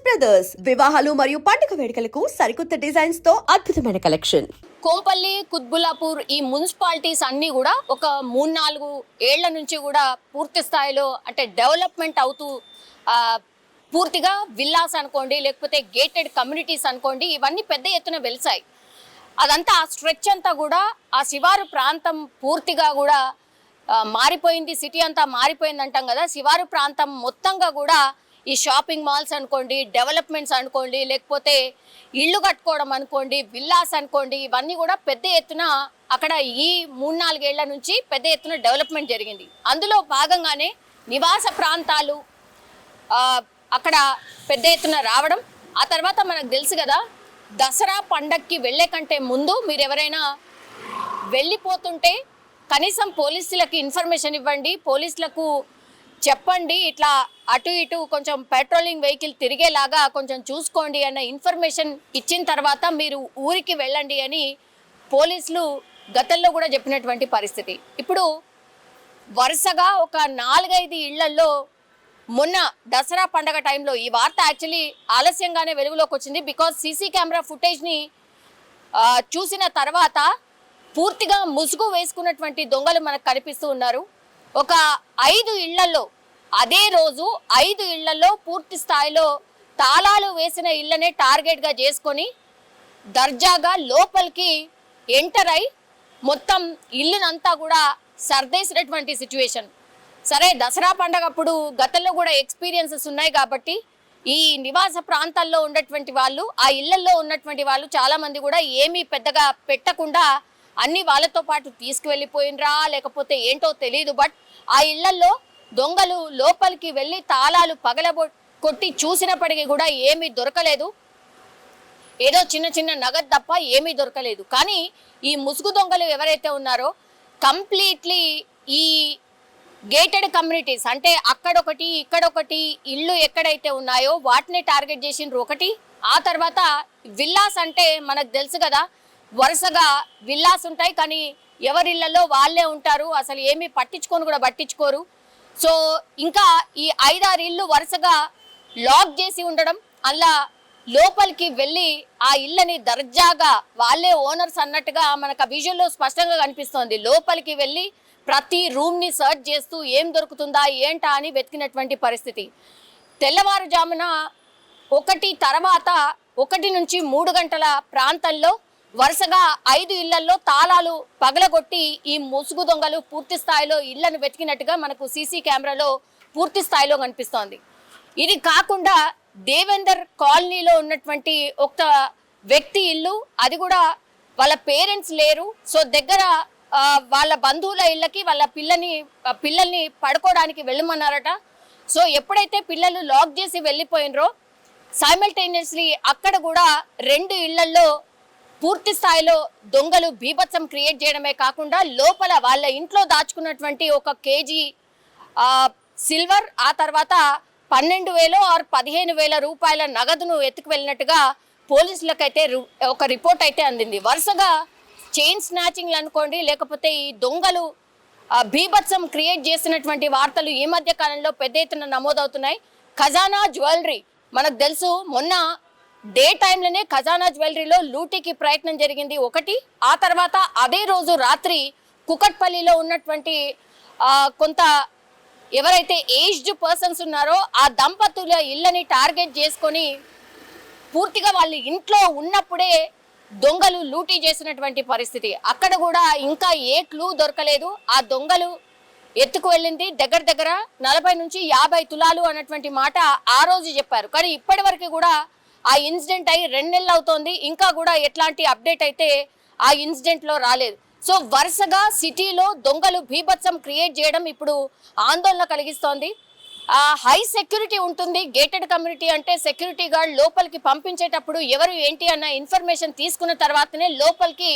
Brothers వివాహాలు మరియు పండుగ వేడుకలకు సరికొత్త డిజైన్స్ తో అద్భుతమైన కలెక్షన్. కోంపల్లి, కుత్బుల్లాపూర్ ఈ మున్సిపాలిటీస్ అన్నీ కూడా ఒక 3-4 ఏళ్ల నుంచి కూడా పూర్తి స్థాయిలో అంటే డెవలప్మెంట్ అవుతూ పూర్తిగా విల్లాస్ అనుకోండి, లేకపోతే గేటెడ్ కమ్యూనిటీస్ అనుకోండి, ఇవన్నీ పెద్ద ఎత్తున వెలిసాయి. అదంతా ఆ స్ట్రెచ్ అంతా కూడా ఆ శివారు ప్రాంతం పూర్తిగా కూడా మారిపోయింది. సిటీ అంతా మారిపోయింది అంటాం కదా. శివారు ప్రాంతం మొత్తంగా కూడా ఈ షాపింగ్ మాల్స్ అనుకోండి, డెవలప్మెంట్స్ అనుకోండి, లేకపోతే ఇళ్ళు కట్టుకోవడం అనుకోండి, విల్లాస్ అనుకోండి, ఇవన్నీ కూడా పెద్ద ఎత్తున అక్కడ ఈ 3-4 ఏళ్ల నుంచి పెద్ద ఎత్తున డెవలప్మెంట్ జరిగింది. అందులో భాగంగానే నివాస ప్రాంతాలు అక్కడ పెద్ద ఎత్తున రావడం. ఆ తర్వాత మనకు తెలుసు కదా, దసరా పండక్కి వెళ్ళే కంటే ముందు మీరు ఎవరైనా వెళ్ళిపోతుంటే కనీసం పోలీసులకి ఇన్ఫర్మేషన్ ఇవ్వండి, పోలీసులకు చెప్పండి, ఇట్లా అటు ఇటు కొంచెం పెట్రోలింగ్ వెహికల్ తిరిగేలాగా కొంచెం చూసుకోండి అన్న ఇన్ఫర్మేషన్ ఇచ్చిన తర్వాత మీరు ఊరికి వెళ్ళండి అని పోలీసులు గతంలో కూడా చెప్పినటువంటి పరిస్థితి. ఇప్పుడు వరుసగా ఒక 4-5 ఇళ్లలో మొన్న దసరా పండగ టైంలో ఈ వార్త యాక్చువల్లీ ఆలస్యంగానే వెలుగులోకి వచ్చింది. బికాజ్ సీసీ కెమెరా ఫుటేజ్ని చూసిన తర్వాత పూర్తిగా ముసుగు వేసుకున్నటువంటి దొంగలు మనకు కనిపిస్తూ ఉన్నారు. ఒక 5 ఇళ్లలో అదే రోజు 5 ఇళ్లలో పూర్తి స్థాయిలో తాళాలు వేసిన ఇళ్లనే టార్గెట్గా చేసుకొని దర్జాగా లోపలికి ఎంటర్ అయి మొత్తం ఇల్లునంతా కూడా సర్దేసినటువంటి సిచ్యువేషన్. సరే, దసరా పండగ అప్పుడు గతంలో కూడా ఎక్స్పీరియన్సెస్ ఉన్నాయి కాబట్టి ఈ నివాస ప్రాంతాల్లో ఉన్నటువంటి వాళ్ళు, ఆ ఇళ్లలో ఉన్నటువంటి వాళ్ళు చాలామంది కూడా ఏమీ పెద్దగా పెట్టకుండా అన్ని వాళ్ళతో పాటు తీసుకువెళ్ళిపోయినరా లేకపోతే ఏంటో తెలియదు. బట్ ఆ ఇళ్లలో దొంగలు లోపలికి వెళ్ళి తాళాలు కొట్టి చూసినప్పటికీ కూడా ఏమీ దొరకలేదు. ఏదో చిన్న చిన్న నగదు తప్ప ఏమీ దొరకలేదు. కానీ ఈ ముసుగు దొంగలు ఎవరైతే ఉన్నారో కంప్లీట్లీ ఈ గేటెడ్ కమ్యూనిటీస్ అంటే అక్కడొకటి ఇక్కడొకటి ఇల్లు ఎక్కడైతే ఉన్నాయో వాటిని టార్గెట్ చేసిండ్రు ఒకటి. ఆ తర్వాత విల్లాస్ అంటే మనకు తెలుసు కదా, వరుసగా విల్లాస్ ఉంటాయి కానీ ఎవరిళ్లలో వాళ్ళే ఉంటారు, అసలు ఏమీ పట్టించుకోరు. సో ఇంకా ఈ 5-6 ఇళ్ళు వరుసగా లాక్ చేసి ఉండడం, అలా లోపలికి వెళ్ళి ఆ ఇళ్ళని దర్జాగా వాళ్ళే ఓనర్స్ అన్నట్టుగా మనకు ఆ విజువల్లో స్పష్టంగా కనిపిస్తోంది. లోపలికి వెళ్ళి ప్రతి రూమ్ని సర్చ్ చేస్తూ ఏం దొరుకుతుందా ఏంటా అని వెతికినటువంటి పరిస్థితి. తెల్లవారుజామున 1 తర్వాత 1 నుంచి 3 గంటల ప్రాంతంలో వరుసగా 5 ఇళ్లలో తాళాలు పగలగొట్టి ఈ ముసుగు దొంగలు పూర్తి స్థాయిలో ఇళ్లను వెతికినట్టుగా మనకు సీసీ కెమెరాలో పూర్తి స్థాయిలో కనిపిస్తోంది. ఇది కాకుండా దేవేందర్ కాలనీలో ఉన్నటువంటి ఒక వ్యక్తి ఇల్లు, అది కూడా వాళ్ళ పేరెంట్స్ లేరు. సో దగ్గర వాళ్ళ బంధువుల ఇళ్ళకి వాళ్ళ పిల్లల్ని పడుకోవడానికి వెళ్ళమన్నారట. సో ఎప్పుడైతే పిల్లలు లాక్ చేసి వెళ్ళిపోయినరో సైమల్టేనియస్లీ అక్కడ కూడా 2 ఇళ్లలో పూర్తి స్థాయిలో దొంగలు బీభత్సం క్రియేట్ చేయడమే కాకుండా లోపల వాళ్ళ ఇంట్లో దాచుకున్నటువంటి 1 కేజీ సిల్వర్, ఆ తర్వాత 12,000 or 15,000 రూపాయల నగదును ఎత్తుకు వెళ్ళినట్టుగా పోలీసులకైతే ఒక రిపోర్ట్ అయితే అందింది. వరుసగా చైన్ స్నాచింగ్లు అనుకోండి, లేకపోతే ఈ దొంగలు బీభత్సం క్రియేట్ చేసినటువంటి వార్తలు ఈ మధ్య కాలంలో పెద్ద ఎత్తున నమోదవుతున్నాయి. ఖజానా జ్యువెలరీ మనకు తెలుసు, మొన్న డే టైంలోనే ఖజానా జ్యువెలరీలో లూటీకి ప్రయత్నం జరిగింది ఒకటి. ఆ తర్వాత అదే రోజు రాత్రి కుకట్పల్లిలో ఉన్నటువంటి కొంత ఎవరైతే ఏజ్డ్ పర్సన్స్ ఉన్నారో ఆ దంపతుల ఇళ్ళని టార్గెట్ చేసుకొని పూర్తిగా వాళ్ళ ఇంట్లో ఉన్నప్పుడే దొంగలు లూటీ చేసినటువంటి పరిస్థితి. అక్కడ కూడా ఇంకా ఏ క్లూ దొరకలేదు. ఆ దొంగలు ఎత్తుకు వెళ్ళింది దగ్గర 40 నుంచి 50 తులాలు అన్నటువంటి మాట ఆ రోజు చెప్పారు. కానీ ఇప్పటి వరకు కూడా ఆ ఇన్సిడెంట్ అయ్యి 2 నెలలు అవుతోంది, ఇంకా కూడా ఎట్లాంటి అప్డేట్ అయితే ఆ ఇన్సిడెంట్లో రాలేదు. సో వరుసగా సిటీలో దొంగలు బీభత్సం క్రియేట్ చేయడం ఇప్పుడు ఆందోళన కలిగిస్తోంది. హై సెక్యూరిటీ ఉంటుంది. గేటెడ్ కమ్యూనిటీ అంటే సెక్యూరిటీ గార్డ్ లోపలికి పంపించేటప్పుడు ఎవరు ఏంటి అన్న ఇన్ఫర్మేషన్ తీసుకున్న తర్వాతనే లోపలికి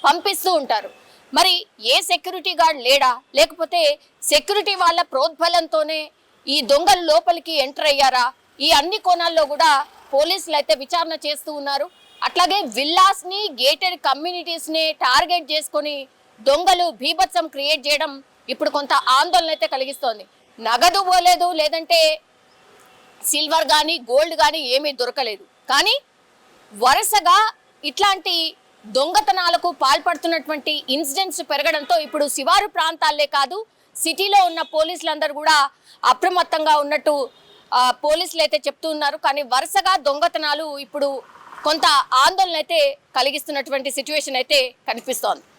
పంపిస్తూ ఉంటారు. మరి ఏ సెక్యూరిటీ గార్డ్ లేడా, లేకపోతే సెక్యూరిటీ వాళ్ళ ప్రోద్బలంతోనే ఈ దొంగలు లోపలికి ఎంటర్ అయ్యారా? ఈ అన్ని కోణాల్లో కూడా పోలీసులు అయితే విచారణ చేస్తూ ఉన్నారు. అట్లాగే విల్లాస్ని, గేటెడ్ కమ్యూనిటీస్ని టార్గెట్ చేసుకొని దొంగలు బీభత్సం క్రియేట్ చేయడం ఇప్పుడు కొంత ఆందోళన అయితే కలిగిస్తోంది. నగదు పోలేదు, లేదంటే సిల్వర్ కానీ గోల్డ్ కానీ ఏమీ దొరకలేదు. కానీ వరుసగా ఇట్లాంటి దొంగతనాలకు పాల్పడుతున్నటువంటి ఇన్సిడెంట్స్ పెరగడంతో ఇప్పుడు శివారు ప్రాంతాలే కాదు, సిటీలో ఉన్న పోలీసులందరూ కూడా అప్రమత్తంగా ఉన్నట్టు పోలీసులు అయితే చెప్తూ ఉన్నారు. కానీ వరుసగా దొంగతనాలు ఇప్పుడు కొంత ఆందోళన అయితే కలిగిస్తున్నటువంటి సిచ్యువేషన్ అయితే కనిపిస్తోంది.